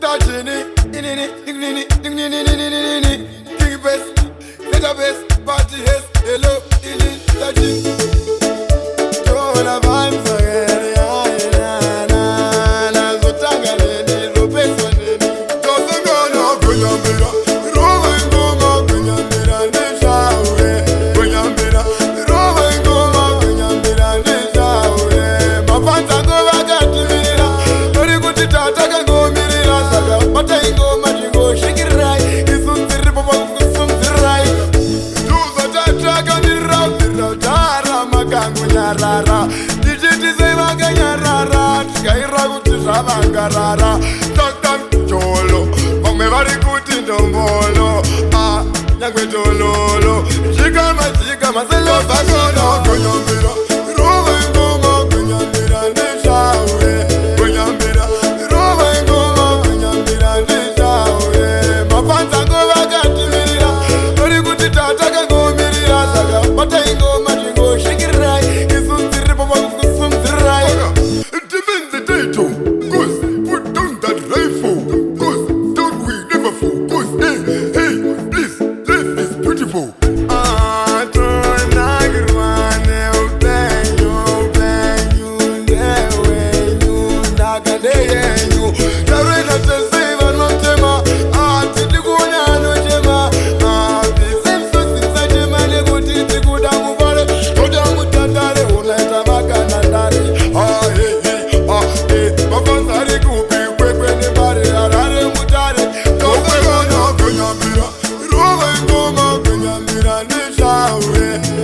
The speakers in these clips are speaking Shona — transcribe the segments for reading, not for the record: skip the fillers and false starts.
Dajini, King Best, Mega Best, Party Hess, Hello, Dajini. Jola vibes again, na zotanga neni, ropeso neni. Tozengana kunyambira, roba ingoma kunyambira nishawe, kunyambira, roba ingoma kunyambira nishawe. Mapanza ngova katimira, tori kuti tataka ngomirira saka bata ingoma jingo shikirai, isunziri papa kusumzirai. Tuzo tataka nirau tara makangu nyarara, tichitize vakanyarara, tikaira kuti zvavangarara. Taktam cholo, vamwe vari kuti ndombolo, nyangwe tololo, chikama selovakona kunyambira, rova ingoma kunyambira nishawe, kunyambira, rova ingoma kunyambira nishawe. Mapanza ngova katimira, tori kuti tataka ngomirira saka bata ingoma jingo shikirai, isunziri papa kusumzirai. Defend the title, cause put down that rifle, cause don't we never fall, cause hey, please, life is beautiful.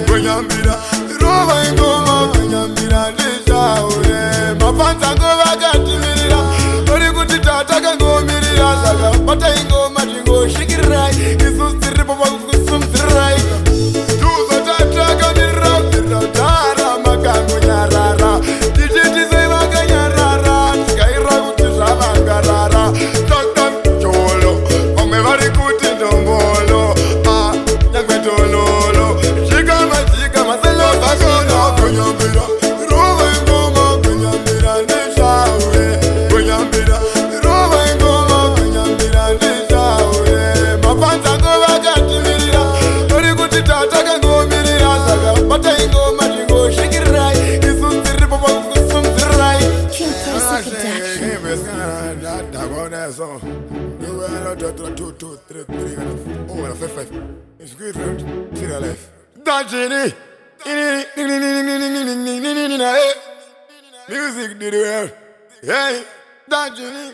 Kunyambira, rova ingoma kunyambira nishawe. Mapanza ngova katimira, tori kuti tataka ngomirira saka bata ingoma jingo shikirai, isusiri papa kusumzirai. Tuzo tataka nirau tara makangu nyarara, tichitize vakanyarara, tikaira kuti zvavangarara. Taktam cholo, vamwe vari kuti ndombolo, nyangwe tololo, chikama selovakona kunyambira, rova ingoma kunyambira nishawe, kunyambira, rova ingoma kunyambira nishawe. Mapanza ngova katimira, tori kuti tataka ngomirira saka bata ingoma jingo shikirai, isunziri papa kusumzirai. King Percy Production. Dajini, music did well. Hey, Dajini.